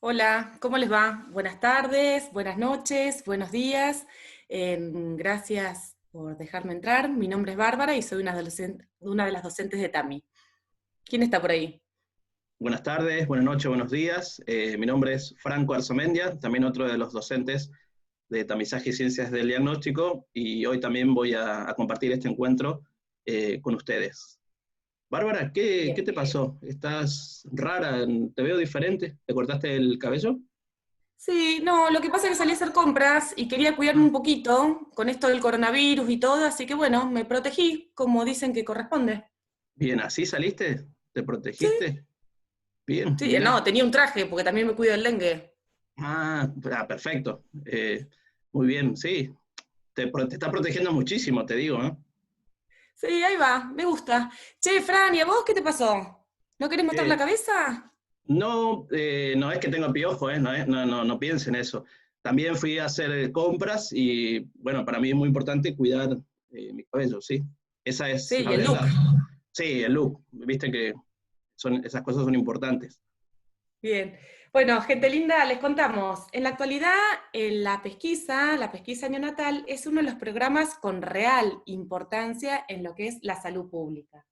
Hola, ¿cómo les va? Buenas tardes, buenas noches, buenos días. Gracias por dejarme entrar. Mi nombre es Bárbara y soy una de las docentes de TAMI. ¿Quién está por ahí? Buenas tardes, buenas noches, buenos días. Mi nombre es Franco Arzamendia, también otro de los docentes de Tamizaje y Ciencias del Diagnóstico, y hoy también voy a compartir este encuentro con ustedes. Bárbara, ¿qué Bien. te pasó? ¿Estás rara? ¿Te veo diferente? ¿Te cortaste el cabello? Sí, no, lo que pasa es que salí a hacer compras y quería cuidarme un poquito con esto del coronavirus y todo, así que bueno, me protegí como dicen que corresponde. Bien, ¿así saliste? ¿Te Sí, protegiste? Bien, sí, mira. no, tenía un traje porque también me cuido del dengue. Perfecto. Muy bien, sí. Te está protegiendo muchísimo, te digo, ¿no? Sí, ahí va, me gusta. Che, Fran, ¿y a vos qué te pasó? ¿No querés mostrar la Eh, cabeza? No, no es que tenga piojo, no piensen eso. También fui a hacer compras y, bueno, para mí es muy importante cuidar mi cabello, ¿sí? Esa es Sí, la y el look. verdad. Sí, el look, viste que esas cosas son importantes. Bien. Bueno, gente linda, les contamos. En la actualidad, la pesquisa neonatal, es uno de los programas con real importancia en lo que es la salud pública.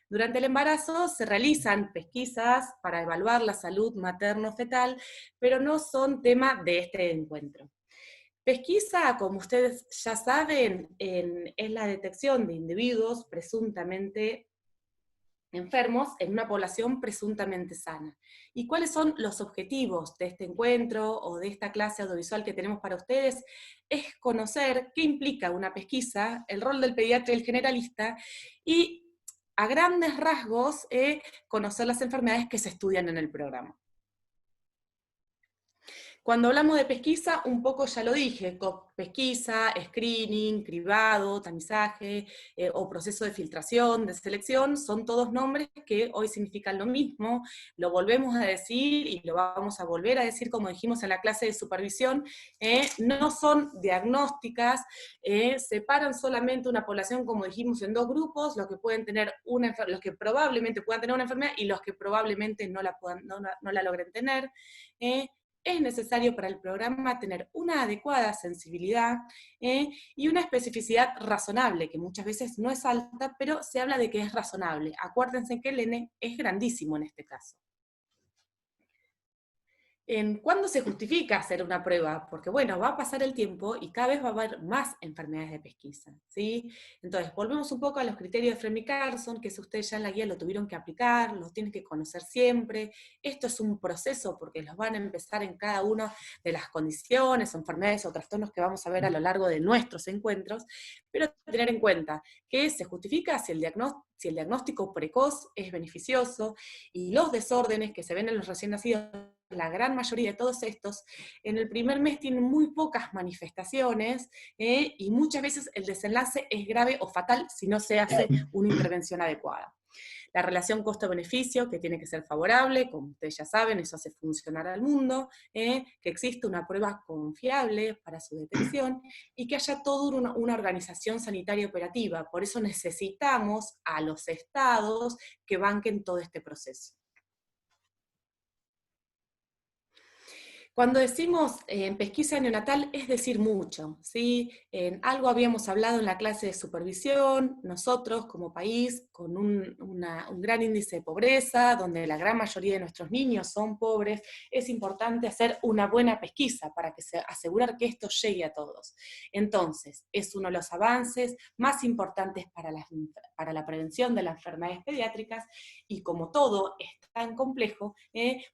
Durante el embarazo se realizan pesquisas para evaluar la salud materno-fetal, pero no son tema de este encuentro. Pesquisa, como ustedes ya saben, es la detección de individuos presuntamente enfermos en una población presuntamente sana. ¿Y cuáles son los objetivos de este encuentro o de esta clase audiovisual que tenemos para ustedes? Es conocer qué implica una pesquisa, el rol del pediatra y el generalista, y a grandes rasgos conocer las enfermedades que se estudian en el programa. Cuando hablamos de pesquisa, un poco ya lo dije, pesquisa, screening, cribado, tamizaje o proceso de filtración, de selección, son todos nombres que hoy significan lo mismo, lo volvemos a decir y lo vamos a volver a decir como dijimos en la clase de supervisión, no son diagnósticas, separan solamente una población, como dijimos, en dos grupos, los que pueden tener los que probablemente puedan tener una enfermedad y los que probablemente no la logren tener. Eh, es necesario para el programa tener una adecuada sensibilidad y una especificidad razonable, que muchas veces no es alta, pero se habla de que es razonable. Acuérdense que el N es grandísimo en este caso. ¿Cuándo se justifica hacer una prueba? Porque bueno, va a pasar el tiempo y cada vez va a haber más enfermedades de pesquisa, ¿sí? Entonces, volvemos un poco a los criterios de Frem y Carson, que si ustedes ya en la guía lo tuvieron que aplicar, los tienen que conocer siempre. Esto es un proceso porque los van a empezar en cada una de las condiciones, enfermedades o trastornos que vamos a ver a lo largo de nuestros encuentros, pero tener en cuenta que se justifica si el diagnóstico precoz es beneficioso y los desórdenes que se ven en los recién nacidos, la gran mayoría de todos estos, en el primer mes tienen muy pocas manifestaciones y muchas veces el desenlace es grave o fatal si no se hace una intervención adecuada. La relación costo-beneficio, que tiene que ser favorable, como ustedes ya saben, eso hace funcionar al mundo, que existe una prueba confiable para su detección y que haya toda una organización sanitaria operativa. Por eso necesitamos a los estados que banquen todo este proceso. Cuando decimos en pesquisa neonatal es decir mucho, ¿sí? En algo habíamos hablado en la clase de supervisión, nosotros como país con un gran índice de pobreza, donde la gran mayoría de nuestros niños son pobres, es importante hacer una buena pesquisa para asegurar que esto llegue a todos. Entonces, es uno de los avances más importantes para la prevención de las enfermedades pediátricas y como todo es tan complejo,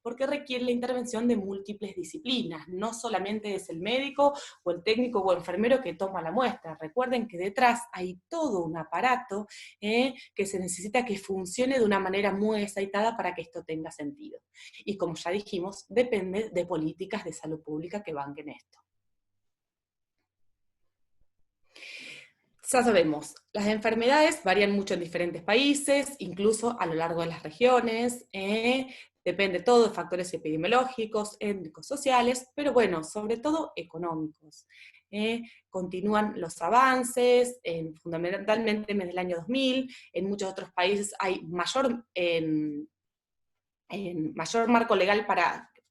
porque requiere la intervención de múltiples disciplinas, no solamente es el médico o el técnico o enfermero que toma la muestra. Recuerden que detrás hay todo un aparato que se necesita que funcione de una manera muy aceitada para que esto tenga sentido. Y como ya dijimos, depende de políticas de salud pública que banquen esto. Ya sabemos, las enfermedades varían mucho en diferentes países, incluso a lo largo de las regiones, depende todo de factores epidemiológicos, étnicos, sociales, pero bueno, sobre todo económicos. Continúan los avances, fundamentalmente desde el año 2000, en muchos otros países hay mayor marco legal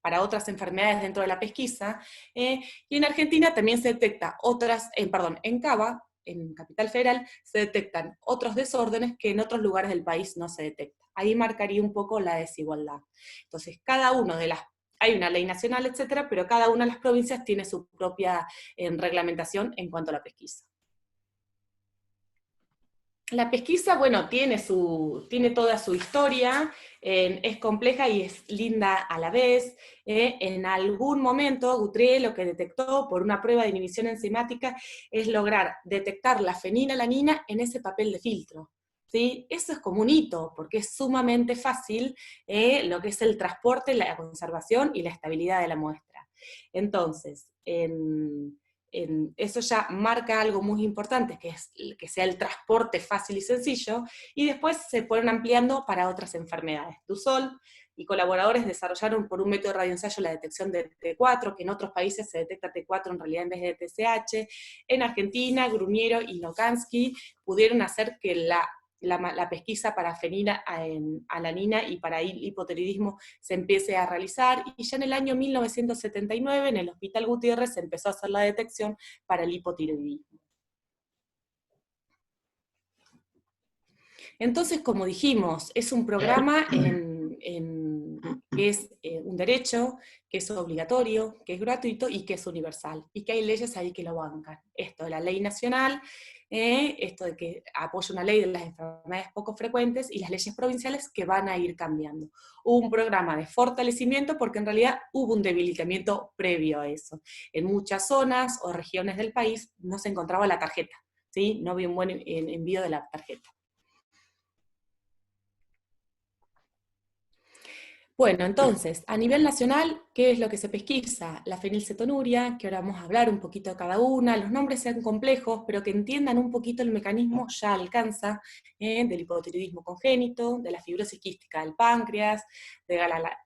para otras enfermedades dentro de la pesquisa, y en Argentina también se detecta otras, en Cava, en Capital Federal, se detectan otros desórdenes que en otros lugares del país no se detectan. Ahí marcaría un poco la desigualdad. Entonces, cada uno de las, hay una ley nacional, etcétera, pero cada una de las provincias tiene su propia reglamentación en cuanto a la pesquisa. La pesquisa, bueno, tiene toda su historia, es compleja y es linda a la vez. En algún momento, Guthrie lo que detectó por una prueba de inhibición enzimática es lograr detectar la fenilalanina en ese papel de filtro. ¿Sí? Eso es como un hito, porque es sumamente fácil lo que es el transporte, la conservación y la estabilidad de la muestra. Entonces, eso ya marca algo muy importante, que es que sea el transporte fácil y sencillo, y después se fueron ampliando para otras enfermedades. Dusol y colaboradores desarrollaron por un método de radioensayo la detección de T4, que en otros países se detecta T4 en realidad en vez de TSH. En Argentina, Grumiero y Lokansky pudieron hacer que la pesquisa para fenilalanina y para hipotiroidismo se empiece a realizar, y ya en el año 1979 en el Hospital Gutiérrez se empezó a hacer la detección para el hipotiroidismo. Entonces, como dijimos, es un programa que es un derecho, que es obligatorio, que es gratuito y que es universal, y que hay leyes ahí que lo bancan. Esto de la ley nacional, esto de que apoya una ley de las enfermedades poco frecuentes, y las leyes provinciales que van a ir cambiando. Hubo un programa de fortalecimiento porque en realidad hubo un debilitamiento previo a eso. En muchas zonas o regiones del país no se encontraba la tarjeta, ¿sí? No había un buen envío de la tarjeta. Bueno, entonces, a nivel nacional, ¿qué es lo que se pesquisa? La fenilcetonuria, que ahora vamos a hablar un poquito de cada una, los nombres sean complejos, pero que entiendan un poquito el mecanismo ya alcanza, del hipotiroidismo congénito, de la fibrosis quística del páncreas, de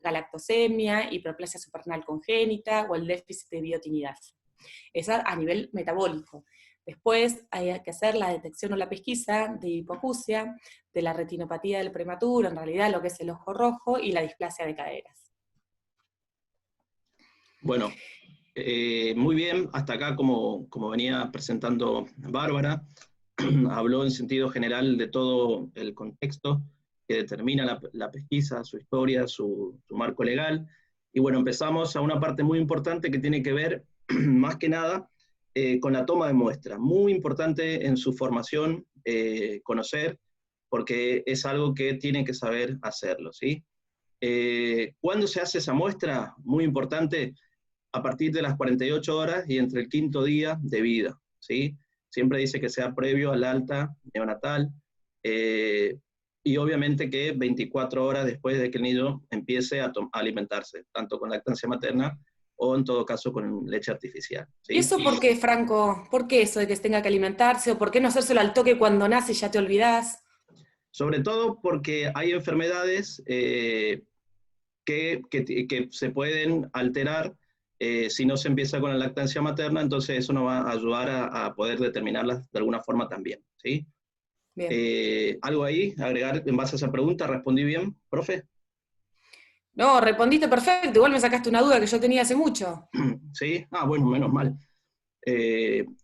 galactosemia, hiperplasia suprarrenal congénita, o el déficit de biotinidasa. Esa a nivel metabólico. Después hay que hacer la detección o la pesquisa de hipoacusia, de la retinopatía del prematuro, en realidad lo que es el ojo rojo, y la displasia de caderas. Bueno, muy bien, hasta acá como venía presentando Bárbara, habló en sentido general de todo el contexto que determina la pesquisa, su historia, su marco legal, y bueno, empezamos a una parte muy importante que tiene que ver, más que nada, con la toma de muestras. Muy importante en su formación conocer, porque es algo que tienen que saber hacerlo, ¿sí? ¿Cuándo se hace esa muestra? Muy importante, a partir de las 48 horas y entre el quinto día de vida, ¿sí? Siempre dice que sea previo al alta neonatal, y obviamente que 24 horas después de que el niño empiece a alimentarse, tanto con lactancia materna o en todo caso con leche artificial, ¿Y ¿sí? eso por qué, Franco? ¿Por qué eso de que tenga que alimentarse? ¿O por qué no hacérselo al toque cuando nace y ya te olvidás? Sobre todo porque hay enfermedades que se pueden alterar si no se empieza con la lactancia materna, entonces eso nos va a ayudar a poder determinarlas de alguna forma también, ¿sí? Bien. ¿Algo ahí, agregar en base a esa pregunta? ¿Respondí bien, profe? No, respondiste perfecto, igual me sacaste una duda que yo tenía hace mucho. ¿Sí? Ah, bueno, menos mal.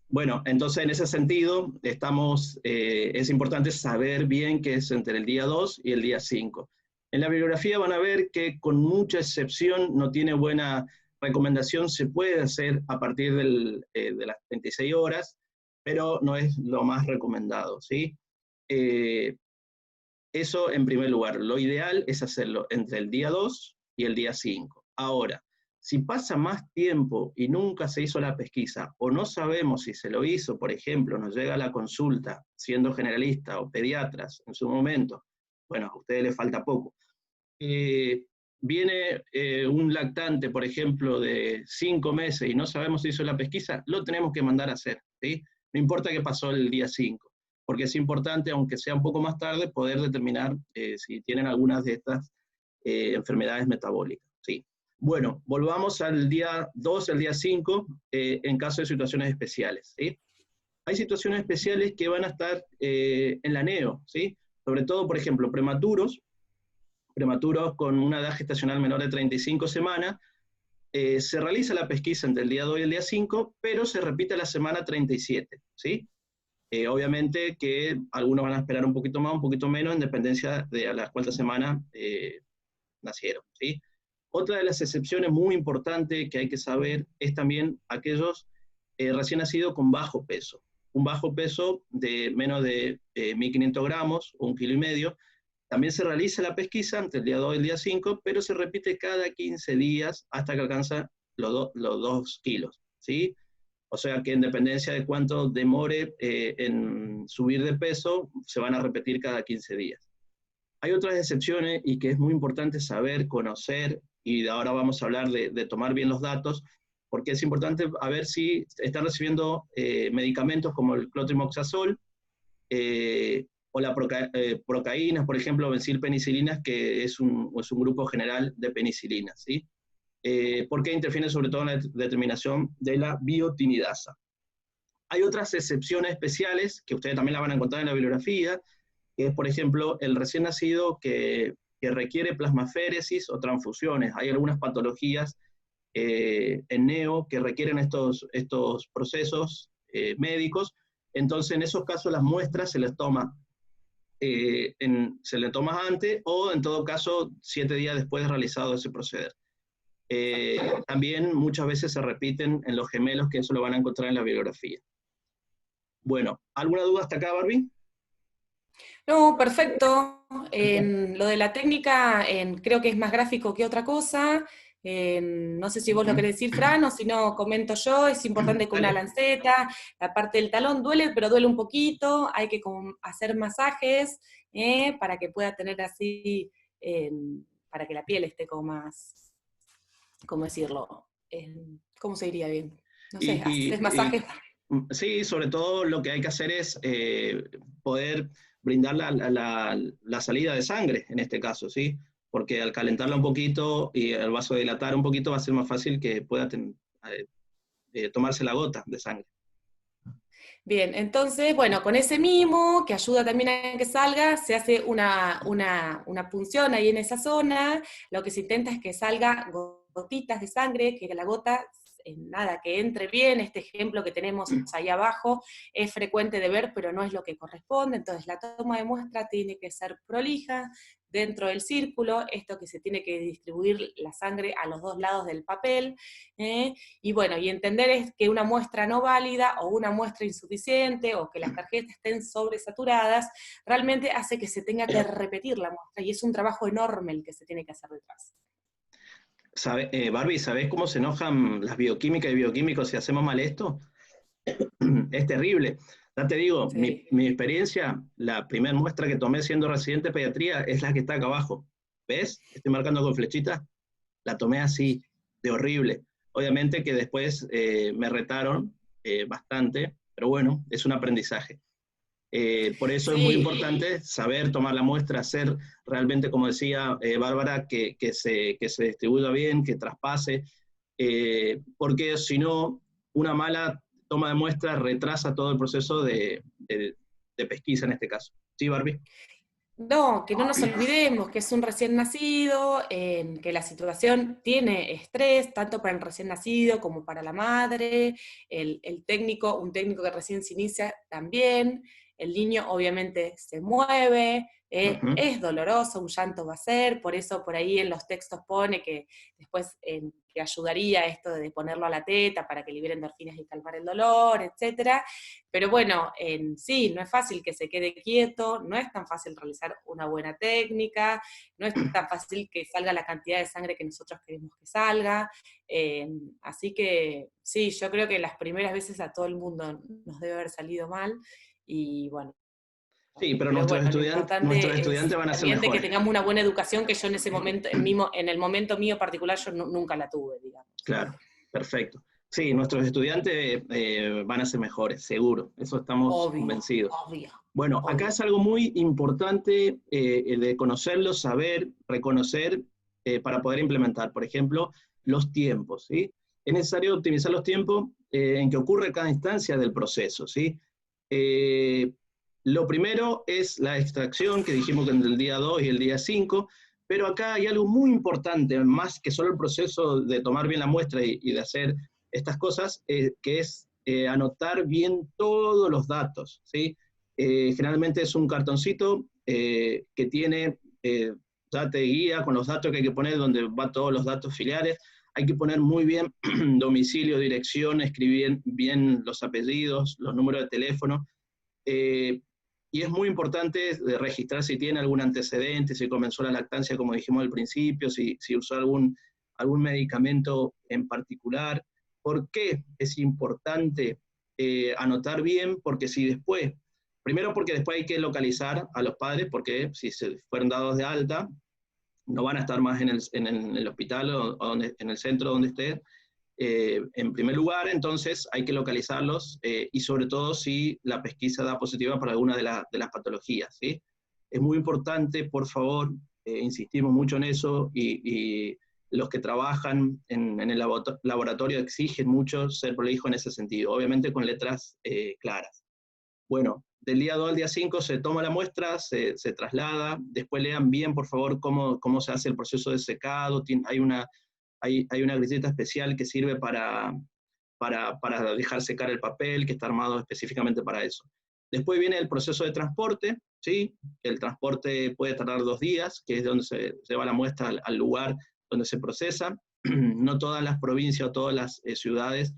Bueno, entonces en ese sentido es importante saber bien qué es entre el día 2 y el día 5. En la bibliografía van a ver que con mucha excepción no tiene buena recomendación, se puede hacer a partir de las 36 horas, pero no es lo más recomendado, ¿sí? Eso en primer lugar. Lo ideal es hacerlo entre el día 2 y el día 5. Ahora, si pasa más tiempo y nunca se hizo la pesquisa, o no sabemos si se lo hizo, por ejemplo, nos llega la consulta siendo generalista o pediatras en su momento, bueno, a ustedes les falta poco. Viene un lactante, por ejemplo, de 5 meses y no sabemos si hizo la pesquisa, lo tenemos que mandar a hacer, ¿sí? No importa que pasó el día 5, porque es importante, aunque sea un poco más tarde, poder determinar si tienen algunas de estas enfermedades metabólicas, ¿sí? Bueno, volvamos al día 2, al día 5, en caso de situaciones especiales, ¿sí? Hay situaciones especiales que van a estar en la NEO, ¿sí? Sobre todo, por ejemplo, prematuros con una edad gestacional menor de 35 semanas, se realiza la pesquisa entre el día 2 y el día 5, pero se repite la semana 37, ¿sí? Obviamente que algunos van a esperar un poquito más, un poquito menos, en dependencia de a la cuánta semana nacieron, ¿sí? Otra de las excepciones muy importantes que hay que saber es también aquellos recién nacidos con bajo peso. Un bajo peso de menos de 1.500 gramos o 1,5 kg. También se realiza la pesquisa entre el día 2 y el día 5, pero se repite cada 15 días hasta que alcanza los 2 kilos, ¿sí? O sea que en dependencia de cuánto demore en subir de peso, se van a repetir cada 15 días. Hay otras excepciones y que es muy importante saber, conocer, y ahora vamos a hablar de tomar bien los datos, porque es importante a ver si están recibiendo medicamentos como el clotrimoxazol, o la procaínas, por ejemplo, bencilpenicilinas, que es un grupo general de penicilinas, ¿sí? Porque interfiere sobre todo en la determinación de la biotinidasa. Hay otras excepciones especiales, que ustedes también la van a encontrar en la bibliografía, que es, por ejemplo, el recién nacido que requiere plasmaféresis o transfusiones. Hay algunas patologías en neo que requieren estos procesos médicos. Entonces, en esos casos, las muestras se les toma antes o, en todo caso, 7 días después de realizado ese proceder. También muchas veces se repiten en los gemelos, que eso lo van a encontrar en la bibliografía. Bueno, ¿alguna duda hasta acá, Barbie? No, perfecto. En lo de la técnica, creo que es más gráfico que otra cosa. No sé si vos lo querés decir, Fran, o si no, comento yo. Es importante con una Dale. lanceta, la parte del talón duele, pero duele un poquito. Hay que hacer masajes para que pueda tener así, para que la piel esté como más, ¿cómo decirlo? ¿Cómo se diría bien? No sé, haces masajes. Sí, sobre todo lo que hay que hacer es poder brindar la salida de sangre, en este caso, ¿sí? Porque al calentarla un poquito y el vasodilatar un poquito va a ser más fácil que pueda tomarse la gota de sangre. Bien, entonces, bueno, con ese mimo, que ayuda también a que salga, se hace una punción ahí en esa zona. Lo que se intenta es que salga gotitas de sangre, que la gota, nada, que entre bien. Este ejemplo que tenemos ahí abajo es frecuente de ver, pero no es lo que corresponde. Entonces, la toma de muestra tiene que ser prolija, dentro del círculo, esto que se tiene que distribuir la sangre a los 2 lados del papel, y bueno, y entender es que una muestra no válida o una muestra insuficiente o que las tarjetas estén sobresaturadas, realmente hace que se tenga que repetir la muestra, y es un trabajo enorme el que se tiene que hacer detrás. Barbie, ¿sabés cómo se enojan las bioquímicas y bioquímicos si hacemos mal esto? Es terrible. Ya te digo, Sí. mi experiencia, la primera muestra que tomé siendo residente de pediatría es la que está acá abajo. ¿Ves? Estoy marcando con flechita. La tomé así, de horrible. Obviamente que después me retaron bastante, pero bueno, es un aprendizaje. Por eso es muy Sí, importante saber tomar la muestra, hacer realmente, como decía Bárbara, que se distribuya bien, que traspase, porque si no, una mala toma de muestra retrasa todo el proceso de pesquisa en este caso. ¿Sí, Barbie? no, que no nos olvidemos que es un recién nacido, que la situación tiene estrés, tanto para el recién nacido como para la madre, el técnico, un técnico que recién se inicia también, el niño obviamente se mueve, es doloroso, un llanto va a ser, por eso por ahí en los textos pone que después que ayudaría esto de ponerlo a la teta para que libere endorfinas y calmar el dolor, etcétera. Pero bueno, sí, no es fácil que se quede quieto, no es tan fácil realizar una buena técnica, no es tan fácil que salga la cantidad de sangre que nosotros queremos que salga. Así que sí, yo creo que las primeras veces a todo el mundo nos debe haber salido mal, y bueno. Sí, pero Pero bueno, lo nuestros importante es estudiantes van a ser también de que mejores. tengamos una buena educación, que yo en ese momento, en el momento mío particular, yo nunca la tuve, digamos. Claro, perfecto. Sí, nuestros estudiantes van a ser mejores, seguro. Eso estamos Obvio, convencidos. obvio, Bueno, acá obvio. es algo muy importante el de conocerlo, saber, reconocer para poder implementar. Por ejemplo, los tiempos, ¿sí? Es necesario optimizar los tiempos en que ocurre cada instancia del proceso, ¿sí? Lo primero es la extracción, que dijimos que entre el día 2 y el día 5. Pero acá hay algo muy importante, más que solo el proceso de tomar bien la muestra y de hacer estas cosas, que es anotar bien todos los datos, ¿sí? Generalmente es un cartoncito que tiene, ya te guía con los datos que hay que poner, donde van todos los datos filiales. Hay que poner muy bien domicilio, dirección, escribir bien los apellidos, los números de teléfono. Y es muy importante registrar si tiene algún antecedente, si comenzó la lactancia, como dijimos al principio, si usó algún medicamento en particular. ¿Por qué es importante anotar bien? Porque si después, primero porque después hay que localizar a los padres, porque si se fueron dados de alta, no van a estar más en el hospital o en el centro donde estén. En primer lugar, entonces, hay que localizarlos y sobre todo si la pesquisa da positiva para alguna de las patologías, ¿sí? Es muy importante, por favor, insistimos mucho en eso y los que trabajan en el laboratorio exigen mucho ser prolijo en ese sentido, obviamente con letras claras. Bueno, del día 2 al día 5 se toma la muestra, se traslada, después lean bien, por favor, cómo se hace el proceso de secado, hay una griseta especial que sirve para dejar secar el papel, que está armado específicamente para eso. Después viene el proceso de transporte, ¿sí? El transporte puede tardar 2 días, que es donde se lleva la muestra al lugar donde se procesa. No todas las provincias o todas las ciudades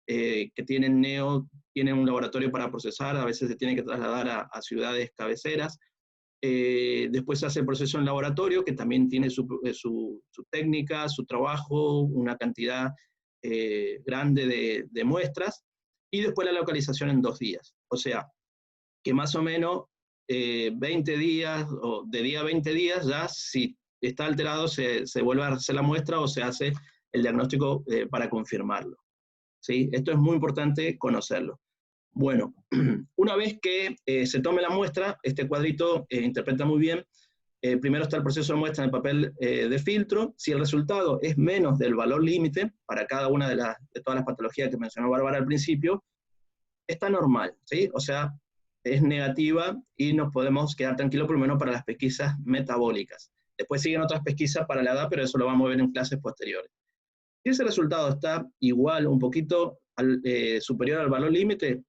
que tienen NEO tienen un laboratorio para procesar, a veces se tiene que trasladar a ciudades cabeceras. Después se hace el proceso en laboratorio, que también tiene su técnica, su trabajo, una cantidad grande de muestras, y después la localización en 2 días. O sea, que más o menos 20 días, o de día a 20 días, ya si está alterado se vuelve a hacer la muestra o se hace el diagnóstico para confirmarlo, ¿sí? Esto es muy importante conocerlo. Bueno, una vez que se tome la muestra, este cuadrito interpreta muy bien. Primero está el proceso de muestra en el papel de filtro. Si el resultado es menos del valor límite, para cada una de todas las patologías que mencionó Bárbara al principio, está normal, ¿sí? O sea, es negativa y nos podemos quedar tranquilos por lo menos para las pesquisas metabólicas. Después siguen otras pesquisas para la edad, pero eso lo vamos a ver en clases posteriores. Si ese resultado está igual, un poquito superior al valor límite,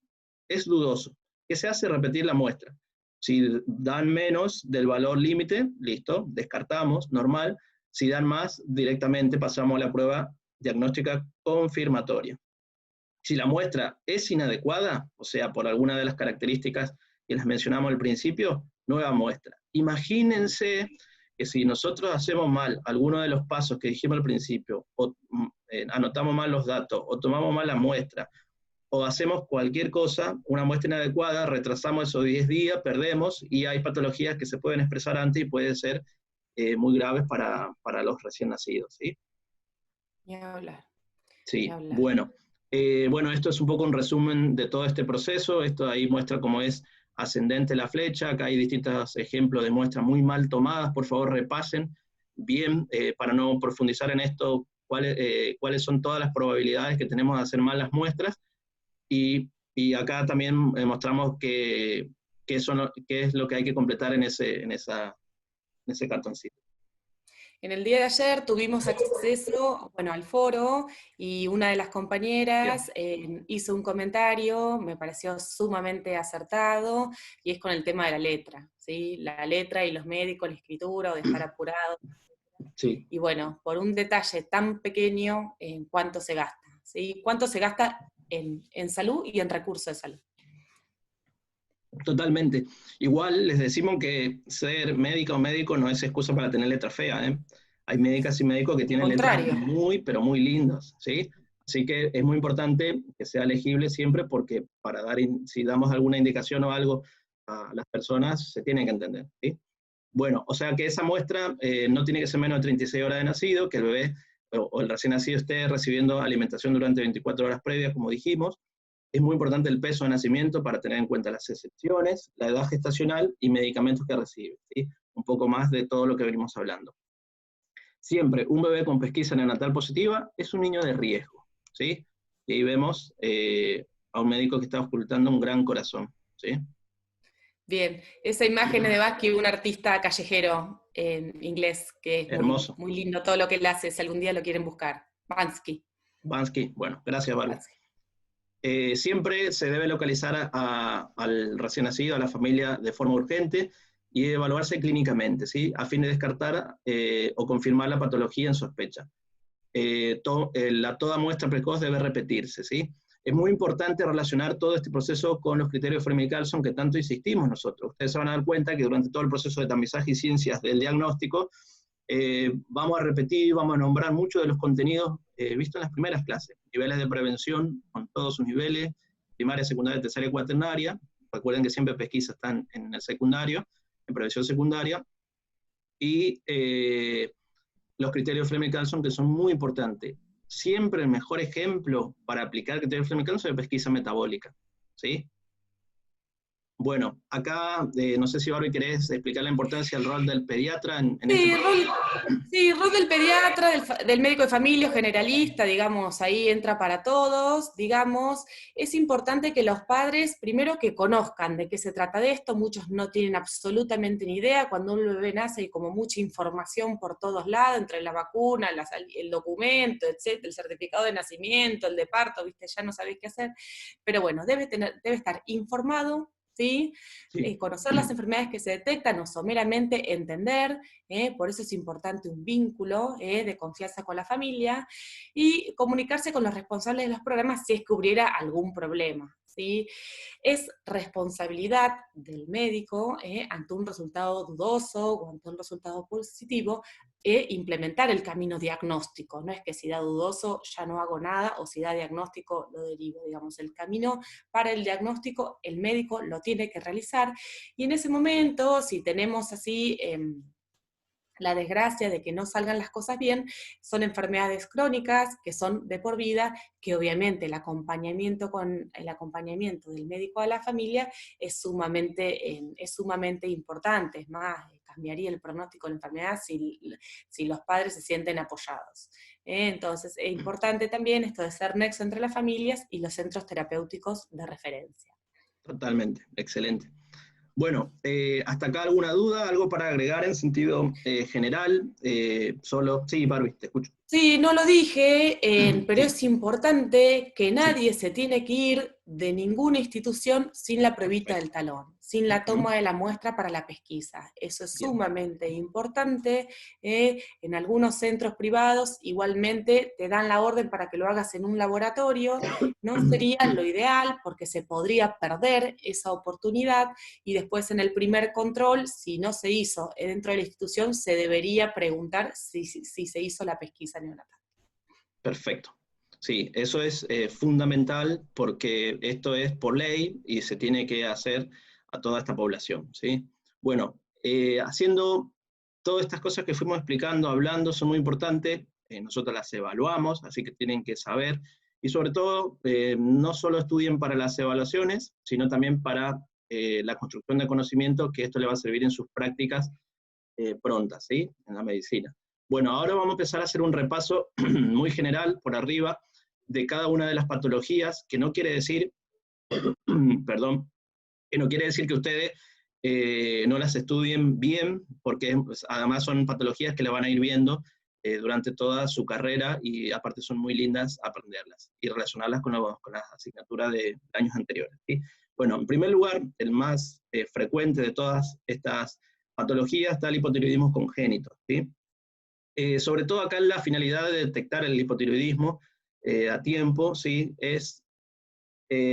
es dudoso. ¿Qué se hace? Repetir la muestra. Si dan menos del valor límite, listo, descartamos, normal. Si dan más, directamente pasamos a la prueba diagnóstica confirmatoria. Si la muestra es inadecuada, o sea, por alguna de las características que las mencionamos al principio, nueva muestra. Imagínense que si nosotros hacemos mal alguno de los pasos que dijimos al principio, o anotamos mal los datos, o tomamos mal la muestra, o hacemos cualquier cosa, una muestra inadecuada, retrasamos esos 10 días, perdemos, y hay patologías que se pueden expresar antes y pueden ser muy graves para los recién nacidos, ¿sí? Ni hablar, ni Sí, hablar. bueno. Bueno, esto es un poco un resumen de todo este proceso. Esto ahí muestra cómo es ascendente la flecha. Acá hay distintos ejemplos de muestras muy mal tomadas. Por favor, repasen bien para no profundizar en esto, cuáles son todas las probabilidades que tenemos de hacer mal las muestras. Y acá también mostramos qué es lo que hay que completar en ese cartoncito. En el día de ayer tuvimos acceso, bueno, al foro y una de las compañeras hizo un comentario, me pareció sumamente acertado, y es con el tema de la letra, ¿sí? La letra y los médicos, la escritura o dejar apurado. Sí. Y bueno, por un detalle tan pequeño, ¿en cuánto se gasta? ¿Sí? ¿Cuánto se gasta en salud y en recursos de salud? Totalmente. Igual les decimos que ser médica o médico no es excusa para tener letra fea, ¿eh? Hay médicas y médicos que tienen letras Contrario. muy, pero muy lindas, ¿sí? Así que es muy importante que sea legible siempre porque si damos alguna indicación o algo a las personas, se tiene que entender, ¿sí? Bueno, o sea que esa muestra no tiene que ser menos de 36 horas de nacido, que el bebé o el recién nacido esté recibiendo alimentación durante 24 horas previas, como dijimos. Es muy importante el peso de nacimiento para tener en cuenta las excepciones, la edad gestacional y medicamentos que recibe, ¿sí? Un poco más de todo lo que venimos hablando. Siempre un bebé con pesquisa neonatal positiva es un niño de riesgo, ¿sí? Y ahí vemos a un médico que está ocultando un gran corazón, ¿sí? Bien, esa imagen es de Vázquez, un artista callejero, en inglés, que es muy, Hermoso. muy lindo todo lo que él hace, si algún día lo quieren buscar. Bansky. Bansky, bueno, gracias, Barbie. Bansky. Siempre se debe localizar al recién nacido, a la familia, de forma urgente y evaluarse clínicamente, ¿sí? A fin de descartar o confirmar la patología en sospecha. Toda muestra precoz debe repetirse, ¿sí? Es muy importante relacionar todo este proceso con los criterios de Framingham y Carlson que tanto insistimos nosotros. Ustedes se van a dar cuenta que durante todo el proceso de tamizaje y ciencias del diagnóstico, vamos a repetir, vamos a nombrar muchos de los contenidos vistos en las primeras clases. Niveles de prevención, con todos sus niveles, primaria, secundaria, terciaria y cuaternaria. Recuerden que siempre pesquisas están en el secundario, en prevención secundaria. Y los criterios Fleming-Carlson, que son muy importantes. Siempre el mejor ejemplo para aplicar criterios Fleming-Carlson es pesquisa metabólica, ¿sí? Bueno, acá, no sé si Barbie querés explicar la importancia del rol del pediatra en este proceso. Rol del pediatra, del médico de familia, generalista, digamos, ahí entra para todos, digamos. Es importante que los padres, primero que conozcan de qué se trata de esto, muchos no tienen absolutamente ni idea, cuando un bebé nace hay como mucha información por todos lados, entre la vacuna, el documento, etcétera, el certificado de nacimiento, el de parto, viste, ya no sabés qué hacer, pero bueno, debe estar informado, ¿sí? Sí. Conocer las enfermedades que se detectan o someramente entender, por eso es importante un vínculo de confianza con la familia, y comunicarse con los responsables de los programas si es que hubiera algún problema, ¿sí? Es responsabilidad del médico, ante un resultado dudoso o ante un resultado positivo, implementar el camino diagnóstico. No es que si da dudoso ya no hago nada, o si da diagnóstico lo derivo. Digamos, el camino para el diagnóstico el médico lo tiene que realizar, y en ese momento, si tenemos así la desgracia de que no salgan las cosas bien, son enfermedades crónicas que son de por vida, que obviamente el acompañamiento del médico a la familia es sumamente importante. Es más, cambiaría el pronóstico de la enfermedad si los padres se sienten apoyados. Entonces, es importante también esto de ser nexo entre las familias y los centros terapéuticos de referencia. Totalmente, excelente. Bueno, hasta acá alguna duda, algo para agregar en sentido general, solo, sí, Barbie, te escucho. Sí, no lo dije, pero Sí, es importante que sí. nadie se tiene que ir de ninguna institución sin la pruebita Perfecto. del talón, sin la toma de la muestra para la pesquisa. Eso es Bien. sumamente importante. En algunos centros privados igualmente te dan la orden para que lo hagas en un laboratorio. No sería lo ideal porque se podría perder esa oportunidad, y después en el primer control, si no se hizo dentro de la institución, se debería preguntar si se hizo la pesquisa neonatal. Perfecto. Sí, eso es fundamental porque esto es por ley y se tiene que hacer a toda esta población, ¿sí? Bueno, haciendo todas estas cosas que fuimos explicando, hablando, son muy importantes. Nosotros las evaluamos, así que tienen que saber. Y sobre todo, no solo estudien para las evaluaciones, sino también para la construcción de conocimiento, que esto le va a servir en sus prácticas prontas, ¿sí? En la medicina. Bueno, ahora vamos a empezar a hacer un repaso muy general, por arriba, de cada una de las patologías, que no quiere decir, perdón, que no quiere decir que ustedes no las estudien bien, porque pues, además son patologías que la van a ir viendo durante toda su carrera, y aparte son muy lindas aprenderlas y relacionarlas con las asignaturas de años anteriores, ¿sí? Bueno, en primer lugar, el más frecuente de todas estas patologías está el hipotiroidismo congénito, ¿sí? Sobre todo acá la finalidad de detectar el hipotiroidismo a tiempo, ¿sí? Es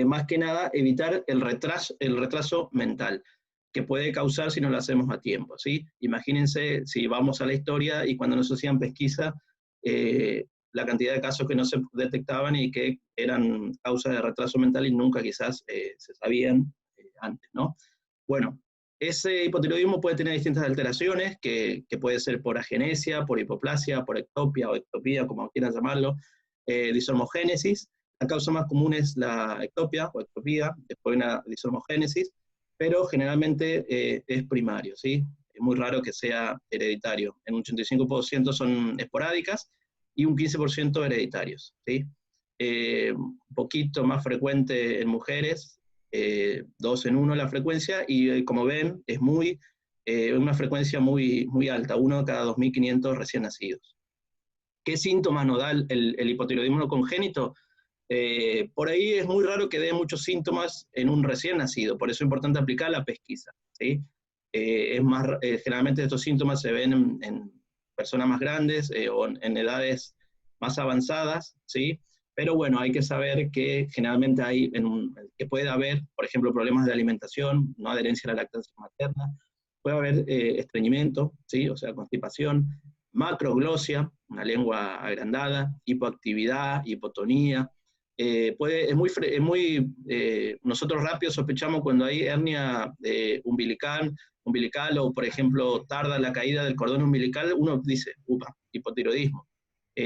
más que nada evitar el retraso mental que puede causar si no lo hacemos a tiempo, ¿sí? Imagínense si vamos a la historia y cuando nos hacían pesquisa, la cantidad de casos que no se detectaban y que eran causa de retraso mental y nunca quizás se sabían antes, ¿no? Bueno, ese hipotiroidismo puede tener distintas alteraciones, que puede ser por agenesia, por hipoplasia, por ectopia o ectopía, como quieran llamarlo, disomogénesis. La causa más común es la ectopia o ectopía, después una disomogénesis, pero generalmente es primario, ¿sí? Es muy raro que sea hereditario. En un 85% son esporádicas y un 15% hereditarios, ¿sí? Un poquito más frecuente en mujeres, 2 en 1 la frecuencia, y como ven, es muy una frecuencia muy, muy alta, 1 cada 2.500 recién nacidos. ¿Qué síntomas nos da el hipotiroidismo congénito? Por ahí es muy raro que dé muchos síntomas en un recién nacido, por eso es importante aplicar la pesquisa, ¿sí? Generalmente estos síntomas se ven en personas más grandes o en edades más avanzadas, ¿sí? Pero bueno, hay que saber que generalmente que puede haber, por ejemplo, problemas de alimentación, no adherencia a la lactancia materna, puede haber estreñimiento, ¿sí? O sea, constipación, macroglosia, una lengua agrandada, hipoactividad, hipotonía. Nosotros rápido sospechamos cuando hay hernia umbilical o, por ejemplo, tarda la caída del cordón umbilical, uno dice, upa, hipotiroidismo.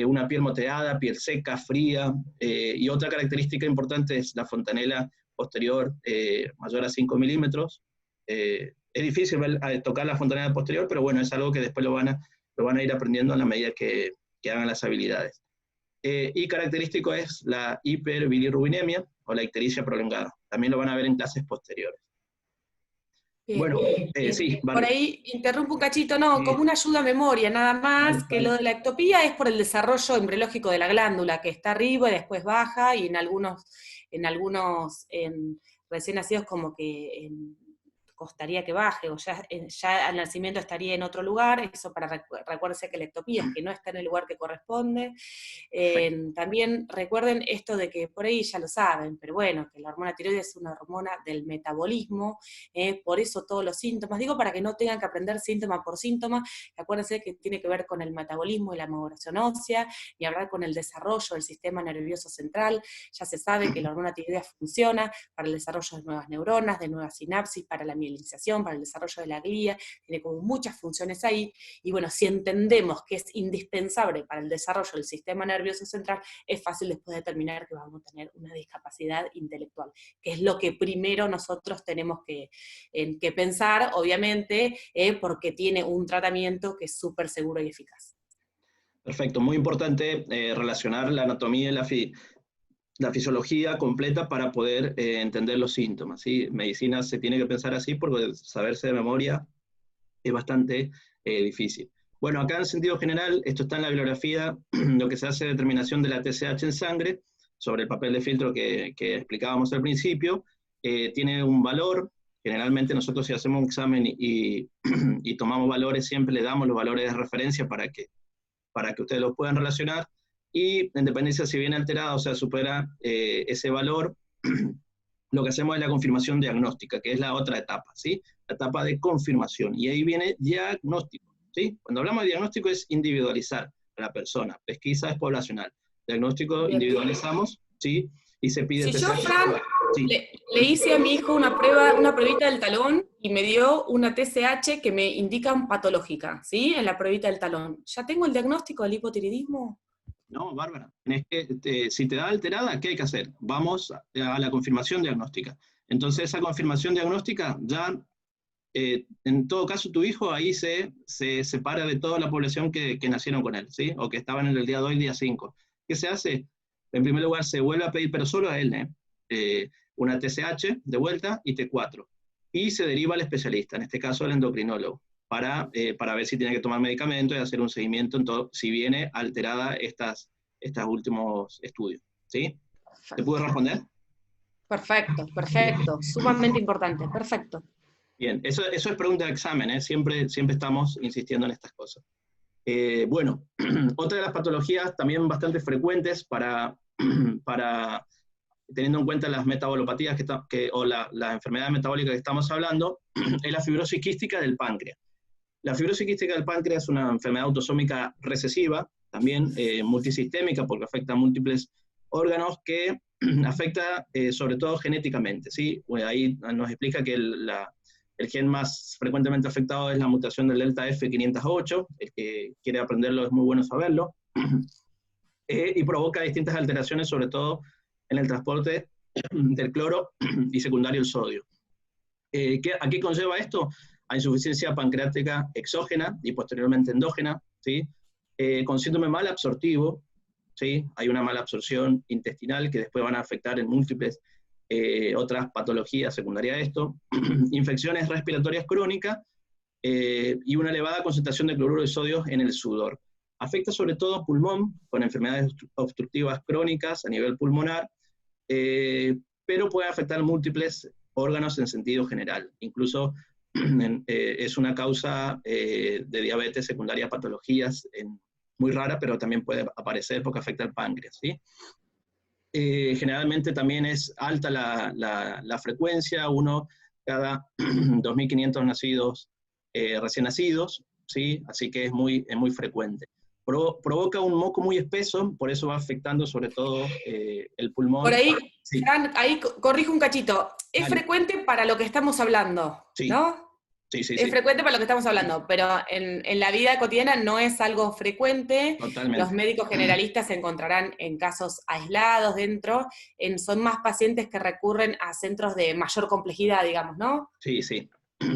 Una piel moteada, piel seca, fría, y otra característica importante es la fontanela posterior mayor a 5 milímetros. Es difícil tocar la fontanela posterior, pero bueno, es algo que después lo van a ir aprendiendo a la medida que hagan las habilidades. Y característico es la hiperbilirrubinemia o la ictericia prolongada. También lo van a ver en clases posteriores. Bien. Bueno, sí, Por Barbie. ahí interrumpo un cachito, no, como una ayuda a memoria, nada más, Vale, que lo de la ectopía es por el desarrollo embriológico de la glándula, que está arriba y después baja, y en algunos recién nacidos como que costaría que baje, o ya al nacimiento estaría en otro lugar, eso recuérdense que la ectopía es que no está en el lugar que corresponde. También recuerden esto de que por ahí ya lo saben, pero bueno, que la hormona tiroides es una hormona del metabolismo, por eso todos los síntomas, digo para que no tengan que aprender síntoma por síntoma, acuérdense que tiene que ver con el metabolismo y la maduración ósea, y hablar con el desarrollo del sistema nervioso central. Ya se sabe que la hormona tiroides funciona para el desarrollo de nuevas neuronas, de nuevas sinapsis, para la mielinización, para el desarrollo de la glía, tiene como muchas funciones ahí, y bueno, si entendemos que es indispensable para el desarrollo del sistema nervioso central, es fácil después determinar que vamos a tener una discapacidad intelectual, que es lo que primero nosotros tenemos que pensar, obviamente, porque tiene un tratamiento que es súper seguro y eficaz. Perfecto, muy importante relacionar la anatomía y la fisiología completa para poder entender los síntomas, ¿sí? Medicina se tiene que pensar así porque saberse de memoria es bastante difícil. Bueno, acá en sentido general, esto está en la bibliografía, lo que se hace determinación de la TSH en sangre, sobre el papel de filtro que explicábamos al principio, tiene un valor. Generalmente nosotros si hacemos un examen y tomamos valores, siempre le damos los valores de referencia para que ustedes los puedan relacionar, y en dependencia si viene alterada o sea supera ese valor, lo que hacemos es la confirmación diagnóstica, que es la otra etapa, ¿sí? La etapa de confirmación, y ahí viene diagnóstico, ¿sí? Cuando hablamos de diagnóstico es individualizar a la persona, pesquisa es poblacional, diagnóstico Bien. individualizamos, ¿sí? Y se pide Si yo, TSH. Fran, Sí. le hice a mi hijo una pruebita del talón y me dio una TSH que me indican patológica, ¿sí? En la pruebita del talón. ¿Ya tengo el diagnóstico del hipotiroidismo? No, Bárbara, si te da alterada, ¿qué hay que hacer? Vamos a la confirmación diagnóstica. Entonces esa confirmación diagnóstica ya, en todo caso tu hijo ahí se separa de toda la población que nacieron con él, ¿sí? O que estaban en el día de hoy, día 5. ¿Qué se hace? En primer lugar se vuelve a pedir, pero solo a él, una TSH de vuelta y T4. Y se deriva al especialista, en este caso al endocrinólogo, para ver si tiene que tomar medicamentos y hacer un seguimiento en todo, si viene alterada estos últimos estudios. ¿Sí? ¿Te pude responder? Perfecto, perfecto. Sumamente importante, perfecto. Bien, eso es pregunta de examen, siempre estamos insistiendo en estas cosas. Bueno, otra de las patologías también bastante frecuentes para teniendo en cuenta las metabolopatías o las enfermedades metabólicas que estamos hablando, es la fibrosis quística del páncreas. La fibrosis quística del páncreas es una enfermedad autosómica recesiva, también multisistémica, porque afecta a múltiples órganos, que afecta sobre todo genéticamente, ¿sí? Bueno, ahí nos explica que el gen más frecuentemente afectado es la mutación del delta F508, el que quiere aprenderlo es muy bueno saberlo, y provoca distintas alteraciones, sobre todo en el transporte del cloro y secundario el sodio. ¿A qué conlleva esto? A insuficiencia pancreática exógena y posteriormente endógena, ¿sí? Con síndrome mal absortivo, ¿sí? Hay una mala absorción intestinal que después van a afectar en múltiples otras patologías secundarias a esto, infecciones respiratorias crónicas, y una elevada concentración de cloruro de sodio en el sudor. Afecta sobre todo pulmón, con enfermedades obstructivas crónicas a nivel pulmonar, pero puede afectar múltiples órganos en sentido general. Incluso es una causa de diabetes secundaria a patologías muy rara, pero también puede aparecer porque afecta al páncreas, ¿sí? Generalmente también es alta la frecuencia, uno cada 2.500 nacidos, recién nacidos, ¿sí? Así que es muy frecuente. Provoca un moco muy espeso, por eso va afectando sobre todo el pulmón. Por ahí, Sí. Fran, ahí corrijo un cachito. Es Dale. frecuente para lo que estamos hablando, Sí. ¿no? Sí. Es frecuente para lo que estamos hablando, pero en la vida cotidiana no es algo frecuente. Totalmente. Los médicos generalistas se encontrarán en casos aislados dentro, son más pacientes que recurren a centros de mayor complejidad, digamos, ¿no? Sí.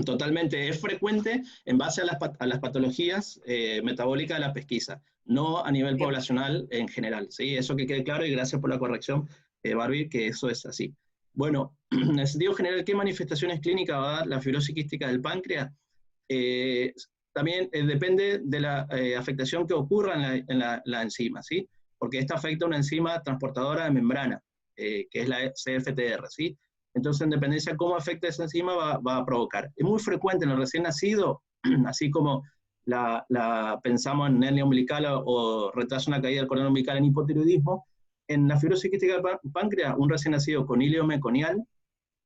Totalmente. Es frecuente en base a las patologías metabólicas de la pesquisa, no a nivel poblacional en general, ¿sí? Eso que quede claro, y gracias por la corrección, Barbie, que eso es así. Bueno, en el sentido general, ¿qué manifestaciones clínicas va a dar la fibrosis quística del páncreas? También depende de la afectación que ocurra en la enzima, ¿sí? Porque esta afecta una enzima transportadora de membrana, que es la CFTR, ¿sí? Entonces, en dependencia de cómo afecta esa enzima, va a provocar. Es muy frecuente en el recién nacido, así como pensamos en hernia umbilical o retraso en la caída del cordón umbilical en hipotiroidismo. En la fibrosis quística del páncreas, un recién nacido con hilio meconial,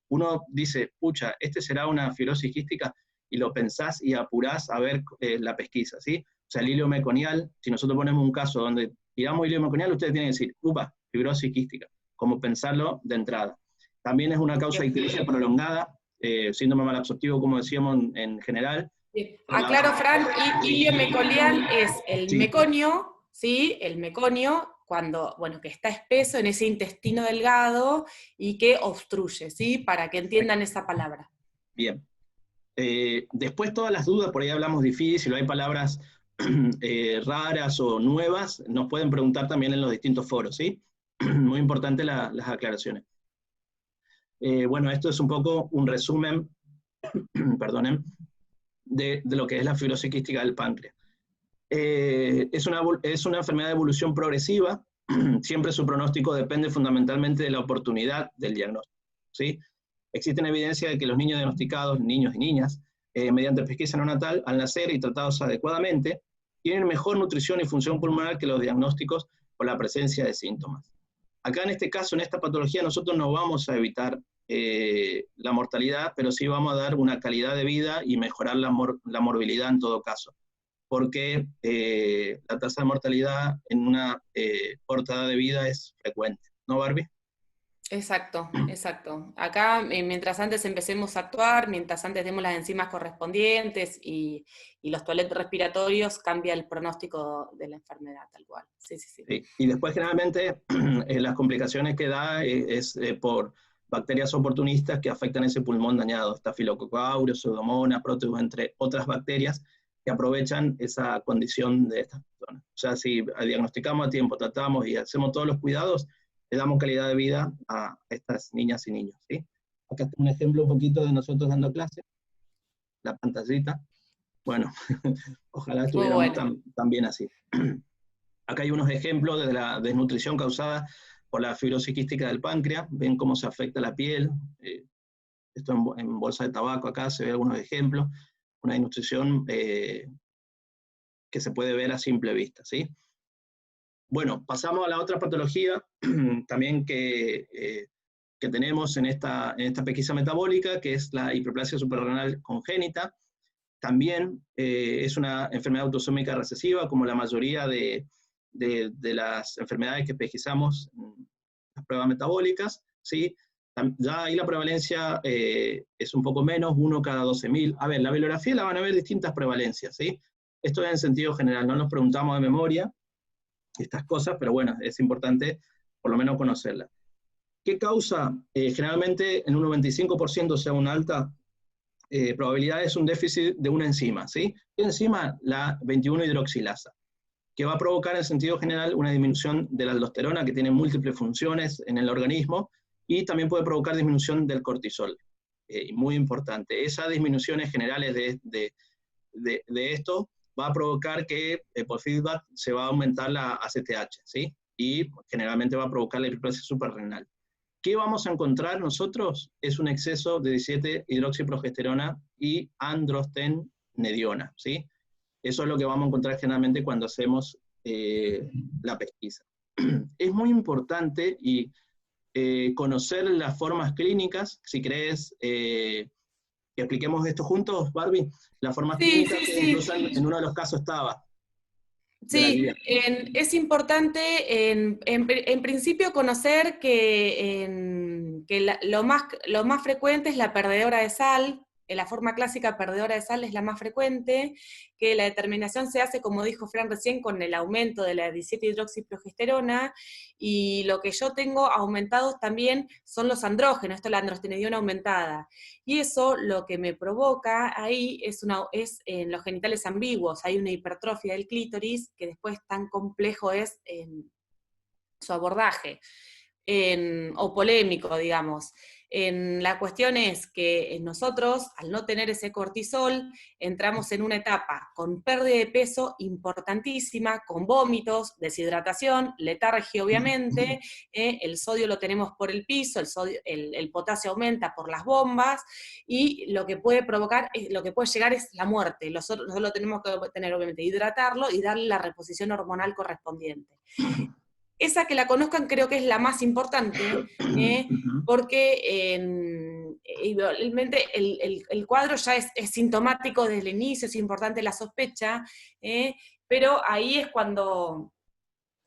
uno dice, pucha, ¿este será una fibrosis quística? Y lo pensás y apurás a ver la pesquisa, ¿sí? O sea, el hilio meconial, si nosotros ponemos un caso donde tiramos hilio meconial, ustedes tienen que decir, upa, fibrosis quística, como pensarlo de entrada. También es una causa de ictericia prolongada, síndrome malabsortivo, como decíamos en general. Aclaro, Fran, hilio meconial es el meconio, ¿sí? El meconio, cuando, bueno, que está espeso en ese intestino delgado y que obstruye, ¿sí? Para que entiendan esa palabra. Bien. Después todas las dudas, por ahí hablamos difícil, o hay palabras raras o nuevas, nos pueden preguntar también en los distintos foros, ¿sí? Muy importante las aclaraciones. Bueno, esto es un poco un resumen, perdonen, de lo que es la fibrosis quística del páncreas. Es una enfermedad de evolución progresiva, siempre su pronóstico depende fundamentalmente de la oportunidad del diagnóstico, ¿sí? Existen evidencias de que los niños diagnosticados, niños y niñas, mediante pesquisa neonatal, al nacer y tratados adecuadamente, tienen mejor nutrición y función pulmonar que los diagnósticos por la presencia de síntomas. Acá en este caso, en esta patología, nosotros no vamos a evitar la mortalidad, pero sí vamos a dar una calidad de vida y mejorar la morbilidad en todo caso, porque la tasa de mortalidad en una corta edad de vida es frecuente, ¿no, Barbie? Exacto. Acá, mientras antes empecemos a actuar, mientras antes demos las enzimas correspondientes y los toiletes respiratorios, cambia el pronóstico de la enfermedad, tal cual. Sí. Y después generalmente las complicaciones que da es por bacterias oportunistas que afectan ese pulmón dañado, Staphylococcus aureus, Pseudomonas, Proteus, entre otras bacterias que aprovechan esa condición de estas personas. O sea, si diagnosticamos a tiempo, tratamos y hacemos todos los cuidados, le damos calidad de vida a estas niñas y niños, ¿sí? Acá está un ejemplo un poquito de nosotros dando clase, la pantallita. Bueno, ojalá estuviéramos también así. Acá hay unos ejemplos de la desnutrición causada por la fibrosis quística del páncreas. Ven cómo se afecta la piel. Esto en bolsa de tabaco acá se ve algunos ejemplos. Una desnutrición que se puede ver a simple vista, ¿sí? Bueno, pasamos a la otra patología también que tenemos en esta pesquisa metabólica, que es la hiperplasia suprarrenal congénita. También es una enfermedad autosómica recesiva, como la mayoría de las enfermedades que pesquisamos en las pruebas metabólicas, ¿sí? Ya ahí la prevalencia es un poco menos, 1 cada 12.000. A ver, la bibliografía la van a ver distintas prevalencias, ¿sí? Esto es en sentido general, no nos preguntamos de memoria estas cosas, pero bueno, es importante por lo menos conocerla. ¿Qué causa? Generalmente en un 95%, o sea, una alta probabilidad es un déficit de una enzima, ¿sí? ¿Qué enzima? La 21-hidroxilasa, que va a provocar en sentido general una disminución de la aldosterona, que tiene múltiples funciones en el organismo, y también puede provocar disminución del cortisol. Muy importante. Esas disminuciones generales de esto va a provocar que por feedback se va a aumentar la ACTH, ¿sí? Y generalmente va a provocar la hiperplasia suprarrenal. ¿Qué vamos a encontrar nosotros? Es un exceso de 17-hidroxiprogesterona y androstenediona, ¿sí? Eso es lo que vamos a encontrar generalmente cuando hacemos la pesquisa. Es muy importante y conocer las formas clínicas, si querés que expliquemos esto juntos, Barbie, las formas Sí, clínicas sí, que sí. incluso en uno de los casos estaba, de la Sí, guía. es importante en principio conocer que lo más frecuente es la perdedora de sal. La forma clásica perdedora de sal es la más frecuente, que la determinación se hace, como dijo Fran recién, con el aumento de la 17-hidroxiprogesterona, y lo que yo tengo aumentados también son los andrógenos, esto es la androstenediona aumentada. Y eso lo que me provoca ahí es en los genitales ambiguos, hay una hipertrofia del clítoris que después tan complejo es en su abordaje, o polémico, digamos. La cuestión es que nosotros, al no tener ese cortisol, entramos en una etapa con pérdida de peso importantísima, con vómitos, deshidratación, letargia obviamente, el sodio lo tenemos por el piso, el potasio aumenta por las bombas, y lo que puede provocar, lo que puede llegar es la muerte. Nosotros lo tenemos que tener, obviamente, hidratarlo y darle la reposición hormonal correspondiente. Esa, que la conozcan, creo que es la más importante, porque igualmente el cuadro ya es sintomático desde el inicio, es importante la sospecha, pero ahí es cuando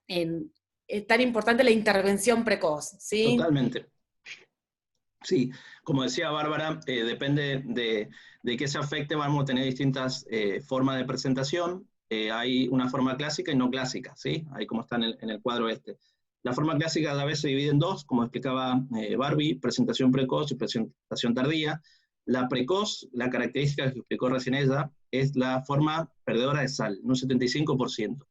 es tan importante la intervención precoz, ¿sí? Totalmente. Sí, como decía Bárbara, depende de qué se afecte, vamos a tener distintas formas de presentación. Hay una forma clásica y no clásica, ¿sí? Ahí como está en el cuadro este. La forma clásica a la vez se divide en dos, como explicaba Barbie, presentación precoz y presentación tardía. La precoz, la característica que explicó recién ella, es la forma perdedora de sal, un 75%.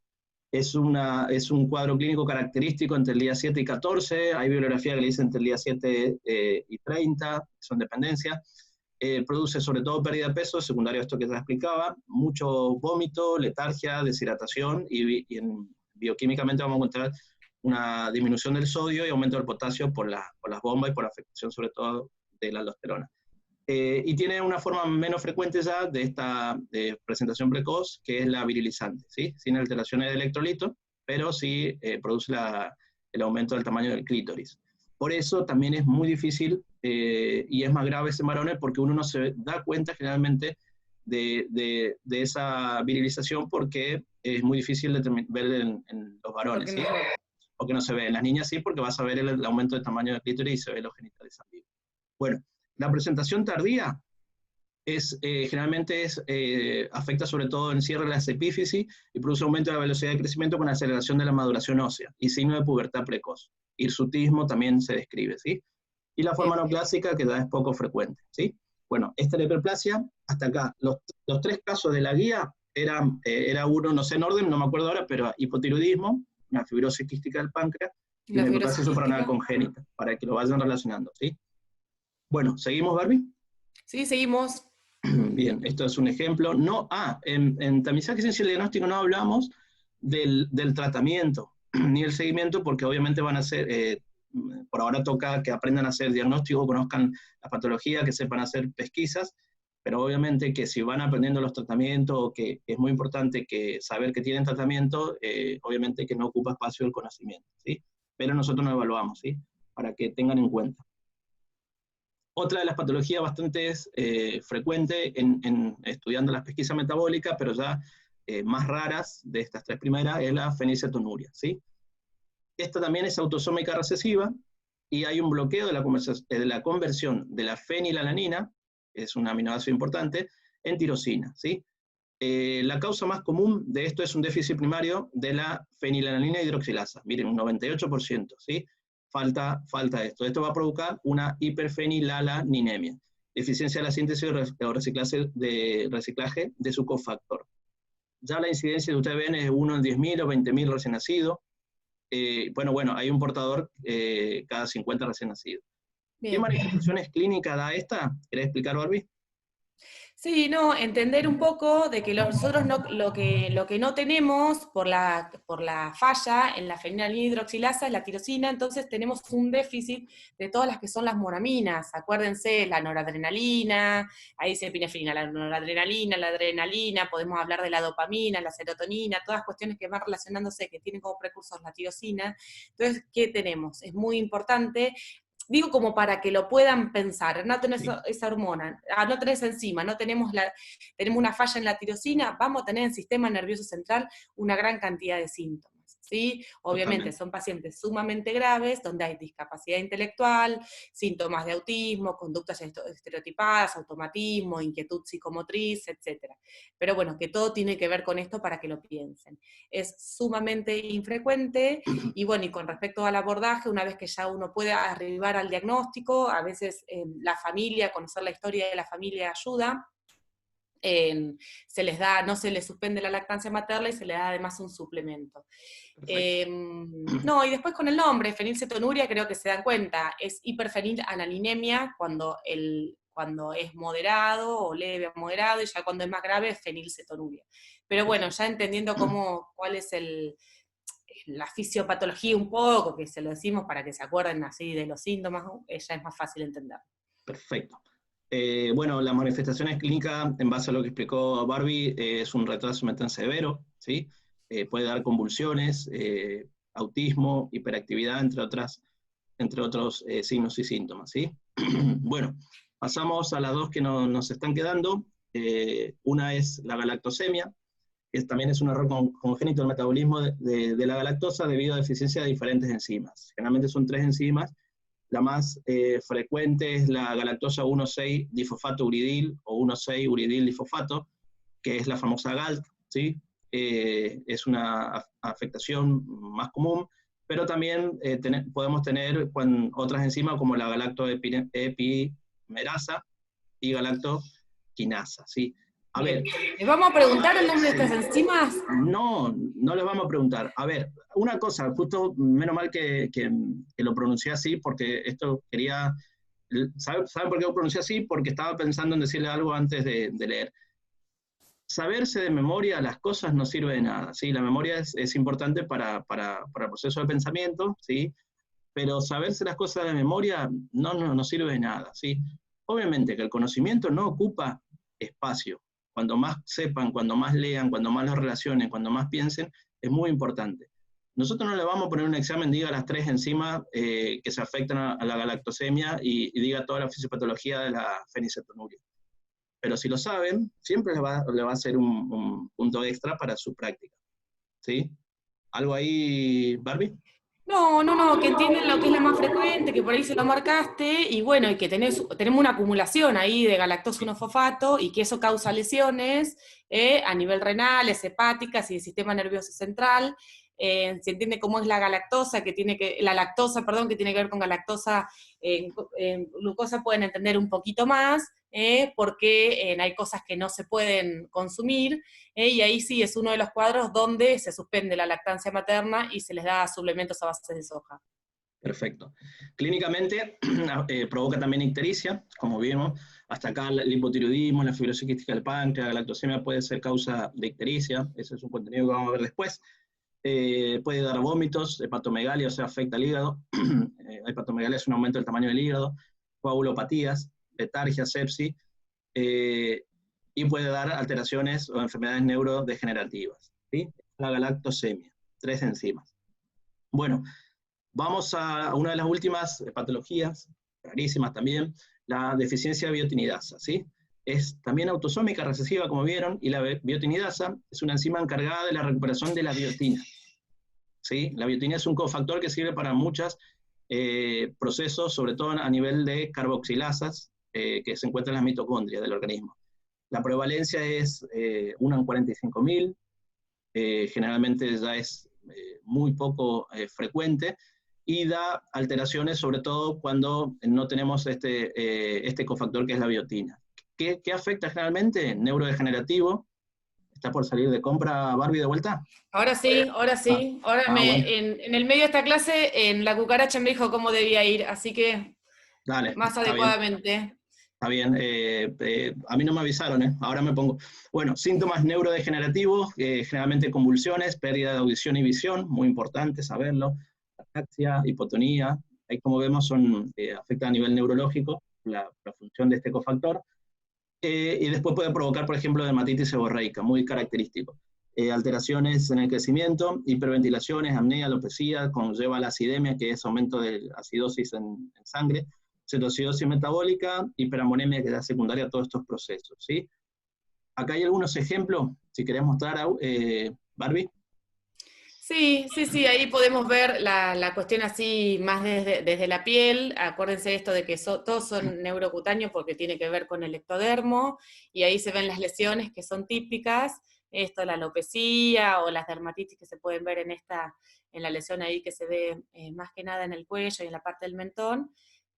Es un cuadro clínico característico entre el día 7 y 14, hay bibliografía que le dice entre el día 7 y 30, son dependencias. Produce sobre todo pérdida de peso, secundario a esto que ya explicaba, mucho vómito, letargia, deshidratación, y bioquímicamente vamos a encontrar una disminución del sodio y aumento del potasio por las bombas y por la afectación sobre todo de la aldosterona. Y tiene una forma menos frecuente ya de esta presentación precoz, que es la virilizante, ¿sí? Sin alteraciones de electrolito, pero sí produce el aumento del tamaño del clítoris. Por eso también es muy difícil y es más grave en varones, porque uno no se da cuenta generalmente de esa virilización, porque es muy difícil ver en los varones, ¿sí? Porque no se ve. En las niñas sí, porque vas a ver el aumento del tamaño del clítoris y se ve los genitales ambiguos. Bueno, la presentación tardía generalmente afecta sobre todo en cierre de las epífisis y produce aumento de la velocidad de crecimiento con aceleración de la maduración ósea y signo de pubertad precoz. Hirsutismo también se describe, ¿sí? Y la forma no clásica, que ya es poco frecuente, ¿sí? Bueno, esta hiperplasia, hasta acá, los tres casos de la guía era uno, no sé en orden, no me acuerdo ahora, pero hipotiroidismo, una fibrosis quística del páncreas, y una hiperplasia suprarrenal congénita, para que lo vayan relacionando, ¿sí? Bueno, ¿seguimos, Barbie? Sí, seguimos. Bien, esto es un ejemplo. En tamizaje esencial diagnóstico no hablamos del tratamiento ni el seguimiento, porque obviamente van a ser, por ahora toca que aprendan a hacer diagnóstico, conozcan la patología, que sepan hacer pesquisas, pero obviamente que si van aprendiendo los tratamientos, que es muy importante que saber que tienen tratamiento, obviamente que no ocupa espacio el conocimiento, ¿sí? Pero nosotros nos evaluamos, ¿sí? Para que tengan en cuenta. Otra de las patologías bastante frecuente en estudiando las pesquisas metabólicas, pero ya más raras de estas tres primeras, es la fenilcetonuria, ¿sí? Esta también es autosómica recesiva y hay un bloqueo de la conversión de la fenilalanina, que es un aminoácido importante, en tirosina, ¿sí? La causa más común de esto es un déficit primario de la fenilalanina hidroxilasa. Miren, un 98%, ¿sí? Falta esto. Esto va a provocar una hiperfenilalanemia, deficiencia de la síntesis o reciclaje de su cofactor. Ya la incidencia que ustedes ven es 1 en 10.000 o 20.000 recién nacidos. Bueno, hay un portador cada 50 recién nacidos. ¿Qué manifestaciones clínicas da esta? ¿Querés explicar, Barbie? Sí, no, entender un poco de que nosotros lo que no tenemos por la falla en la fenilalanina hidroxilasa es la tirosina, entonces tenemos un déficit de todas las que son las monaminas. Acuérdense, la noradrenalina, ahí dice epinefrina, la noradrenalina, la adrenalina, podemos hablar de la dopamina, la serotonina, todas cuestiones que van relacionándose, que tienen como precursores la tirosina. Entonces, ¿qué tenemos? Es muy importante. Digo como para que lo puedan pensar, no tenés Sí, esa hormona, no tenés enzima, tenemos una falla en la tirosina, vamos a tener en el sistema nervioso central una gran cantidad de síntomas. ¿Sí? Obviamente totalmente. son pacientes sumamente graves, donde hay discapacidad intelectual, síntomas de autismo, conductas estereotipadas, automatismo, inquietud psicomotriz, etc. Pero bueno, que todo tiene que ver con esto para que lo piensen. Es sumamente infrecuente, y bueno, y con respecto al abordaje, una vez que ya uno puede arribar al diagnóstico, a veces la familia, conocer la historia de la familia ayuda. Se les da, no se les suspende la lactancia materna y se les da además un suplemento. Perfecto. No, y después con el nombre, fenilcetonuria, creo que se dan cuenta, es hiperfenilalaninemia cuando es moderado o leve a moderado, y ya cuando es más grave es fenilcetonuria. Pero bueno, Perfecto. ya entendiendo cuál es la fisiopatología un poco, que se lo decimos para que se acuerden así de los síntomas, ya es más fácil entender. Perfecto. Bueno, las manifestaciones clínicas, en base a lo que explicó Barbie, es un retraso mental severo, ¿sí? Puede dar convulsiones, autismo, hiperactividad, entre otros signos y síntomas, ¿sí? Bueno, pasamos a las dos que nos están quedando. Una es la galactosemia, que también es un error congénito del metabolismo de la galactosa debido a deficiencia de diferentes enzimas. Generalmente son 3 enzimas. La más frecuente es la galactosa 1,6-difosfato uridil o 1,6-uridil-difosfato, que es la famosa GALT, ¿sí? Es una afectación más común, pero también podemos tener otras enzimas como la galactoepimerasa y galactoquinasa, ¿sí? A Bien. ver, ¿Les vamos a preguntar el nombre de estas sí, enzimas? no, no les vamos a preguntar. A ver, una cosa, justo menos mal que lo pronuncié así, porque esto quería. ¿Saben por qué lo pronuncié así? Porque estaba pensando en decirle algo antes de leer. Saberse de memoria las cosas no sirve de nada, ¿sí? La memoria es importante para el proceso de pensamiento, ¿sí? Pero saberse las cosas de memoria no sirve de nada, ¿sí? Obviamente que el conocimiento no ocupa espacio. Cuando más sepan, cuando más lean, cuando más lo relacionen, cuando más piensen, es muy importante. Nosotros no le vamos a poner un examen, diga las 3 enzimas que se afectan a la galactosemia y diga toda la fisiopatología de la fenilcetonuria. Pero si lo saben, siempre le va a ser un punto extra para su práctica, ¿sí? ¿Algo ahí, Barbie? No, no, no, que entienden lo que es la más frecuente, que por ahí se lo marcaste, y bueno, y que tenemos una acumulación ahí de galactosa 1-fosfato y que eso causa lesiones a nivel renales, hepáticas y del sistema nervioso central. Se entiende cómo es la galactosa, la lactosa, perdón, que tiene que ver con galactosa en glucosa, pueden entender un poquito más, porque hay cosas que no se pueden consumir. Y ahí sí es uno de los cuadros donde se suspende la lactancia materna y se les da suplementos a base de soja. Perfecto. Clínicamente provoca también ictericia, como vimos. Hasta acá el hipotiroidismo, la fibrosis quística del páncreas, la galactosemia puede ser causa de ictericia. Ese es un contenido que vamos a ver después. Puede dar vómitos, hepatomegalia, o sea, afecta al hígado. Hepatomegalia es un aumento del tamaño del hígado. Coagulopatías, letargia, sepsis. Y puede dar alteraciones o enfermedades neurodegenerativas, ¿sí? La galactosemia, 3 enzimas. Bueno, vamos a una de las últimas patologías, rarísimas también, la deficiencia de biotinidasa, ¿sí? Es también autosómica recesiva, como vieron, y la biotinidasa es una enzima encargada de la recuperación de la biotina, ¿sí? La biotina es un cofactor que sirve para muchos procesos, sobre todo a nivel de carboxilasas, que se encuentran en las mitocondrias del organismo. La prevalencia es 1 en 45.000, generalmente ya es muy poco frecuente, y da alteraciones sobre todo cuando no tenemos este cofactor que es la biotina. ¿Qué afecta generalmente? Neurodegenerativo. ¿Está por salir de compra Barbie de vuelta? Ahora sí, ahora Ah, sí. Ahora bueno, en el medio de esta clase, en la cucaracha me dijo cómo debía ir, así que dale, más está bien. adecuadamente. Está bien, a mí no me avisaron, ahora me pongo. Bueno, síntomas neurodegenerativos, generalmente convulsiones, pérdida de audición y visión, muy importante saberlo, ataxia, hipotonía, ahí como vemos afecta a nivel neurológico la función de este cofactor, y después puede provocar, por ejemplo, dermatitis seborreica, muy característico. Alteraciones en el crecimiento, hiperventilaciones, apnea, alopecia, conlleva la acidemia, que es aumento de acidosis en sangre, cetocidosis metabólica, hiperamonemia, que da secundaria a todos estos procesos, ¿sí? Acá hay algunos ejemplos, si querés mostrar, Barbie. Sí, sí, sí, ahí podemos ver la cuestión así más desde la piel. Acuérdense esto de que todos son neurocutáneos porque tiene que ver con el ectodermo, y ahí se ven las lesiones que son típicas, esto, la alopecia o las dermatitis que se pueden ver en la lesión ahí que se ve más que nada en el cuello y en la parte del mentón.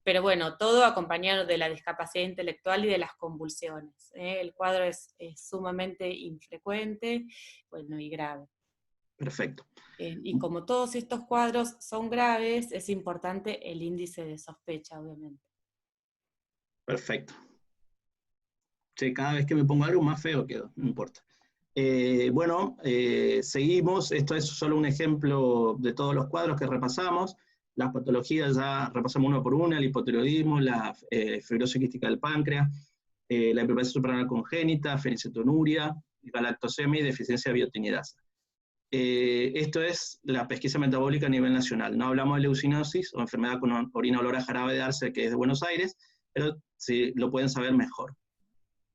Pero bueno, todo acompañado de la discapacidad intelectual y de las convulsiones. El cuadro es sumamente infrecuente, bueno, y grave. Perfecto. Y como todos estos cuadros son graves, es importante el índice de sospecha, obviamente. Perfecto. Sí, cada vez que me pongo algo más feo quedo, no importa. Bueno, seguimos. Esto es solo un ejemplo de todos los cuadros que repasamos. Las patologías ya repasamos uno por una: el hipotiroidismo, la fibrosis quística del páncreas, la hiperplasia suprarrenal congénita, fenilcetonuria, galactosemia y deficiencia de biotinidasa. Esto es la pesquisa metabólica a nivel nacional. No hablamos de leucinosis o enfermedad con orina olor a jarabe de arce, que es de Buenos Aires, pero sí lo pueden saber mejor.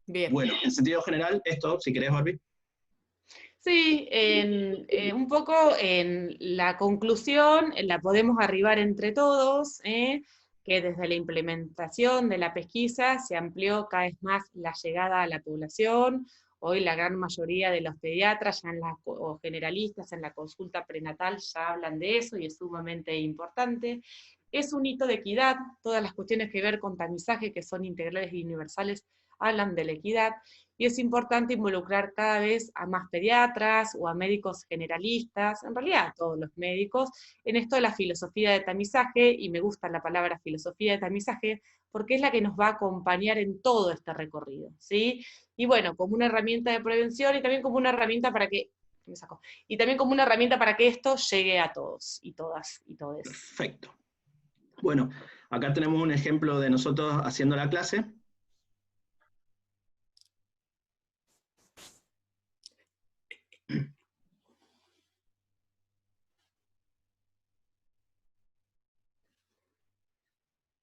Bien. Bueno, en sentido general, esto, si querés, Barbie. Sí, un poco en la conclusión la podemos arribar entre todos, que desde la implementación de la pesquisa se amplió cada vez más la llegada a la población. Hoy la gran mayoría de los pediatras o generalistas en la consulta prenatal ya hablan de eso y es sumamente importante. Es un hito de equidad, todas las cuestiones que ver con tamizaje, que son integrales y universales, hablan de la equidad, y es importante involucrar cada vez a más pediatras o a médicos generalistas, en realidad a todos los médicos, en esto de la filosofía de tamizaje, y me gusta la palabra filosofía de tamizaje, porque es la que nos va a acompañar en todo este recorrido, ¿sí? Y bueno, como una herramienta de prevención y también como una herramienta para que, y también como una herramienta para que esto llegue a todos y todas y todes. Perfecto. Bueno, acá tenemos un ejemplo de nosotros haciendo la clase.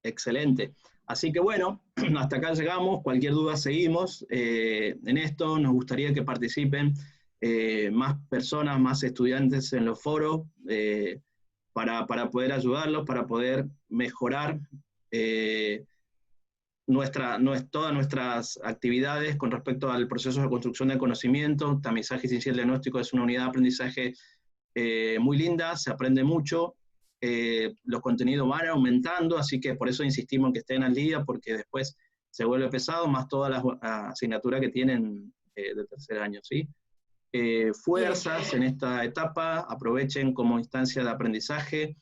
Excelente. Así que bueno, hasta acá llegamos. Cualquier duda seguimos en esto. Nos gustaría que participen más personas, más estudiantes en los foros para poder ayudarlos, para poder mejorar todas nuestras actividades con respecto al proceso de construcción de conocimiento. Tamizaje Ciencial Diagnóstico es una unidad de aprendizaje muy linda, se aprende mucho, los contenidos van aumentando, así que por eso insistimos en que estén al día, porque después se vuelve pesado, más todas las asignaturas que tienen de tercer año, ¿sí? Fuerzas en esta etapa, aprovechen como instancia de aprendizaje,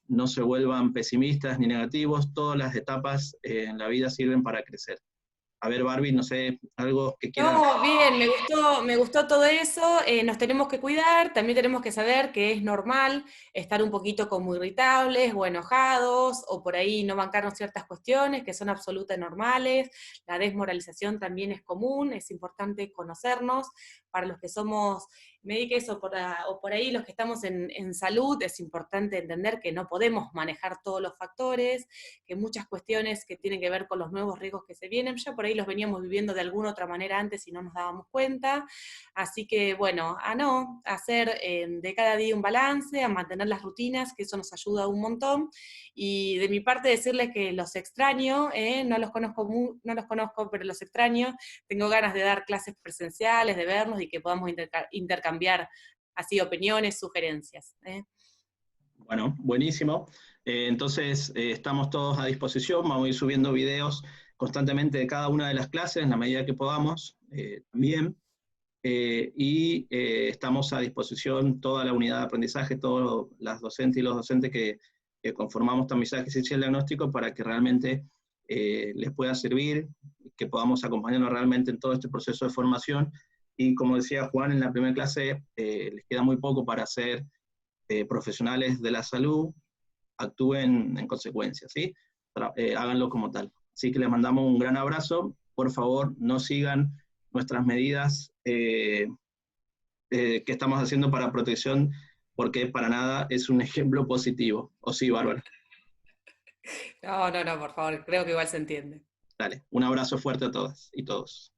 no se vuelvan pesimistas ni negativos, todas las etapas en la vida sirven para crecer. A ver, Barbie, no sé, algo que quieras. No, bien, me gustó todo eso. Nos tenemos que cuidar, también tenemos que saber que es normal estar un poquito como irritables o enojados, o por ahí no bancarnos ciertas cuestiones que son absolutamente normales. La desmoralización también es común, es importante conocernos. Para los que somos médicos o por ahí los que estamos en salud, es importante entender que no podemos manejar todos los factores, que muchas cuestiones que tienen que ver con los nuevos riesgos que se vienen, ya por ahí los veníamos viviendo de alguna otra manera antes y no nos dábamos cuenta. Así que bueno, hacer de cada día un balance, a mantener las rutinas, que eso nos ayuda un montón. Y de mi parte decirles que los extraño, no los conozco, pero los extraño. Tengo ganas de dar clases presenciales, de vernos y que podamos intercambiar así opiniones, sugerencias. Bueno, buenísimo. Entonces, estamos todos a disposición, vamos a ir subiendo videos constantemente de cada una de las clases en la medida que podamos también. Estamos a disposición toda la unidad de aprendizaje, todas las docentes y los docentes que conformamos Tamizaje Ciencial Diagnóstico para que realmente les pueda servir, que podamos acompañarnos realmente en todo este proceso de formación. Y como decía Juan en la primera clase, les queda muy poco para ser profesionales de la salud, actúen en consecuencia, ¿sí? Háganlo como tal. Así que les mandamos un gran abrazo. Por favor, no sigan nuestras medidas que estamos haciendo para protección, porque para nada es un ejemplo positivo. ¿O sí, Bárbara? No, no, no, por favor, creo que igual se entiende. Dale, un abrazo fuerte a todas y todos.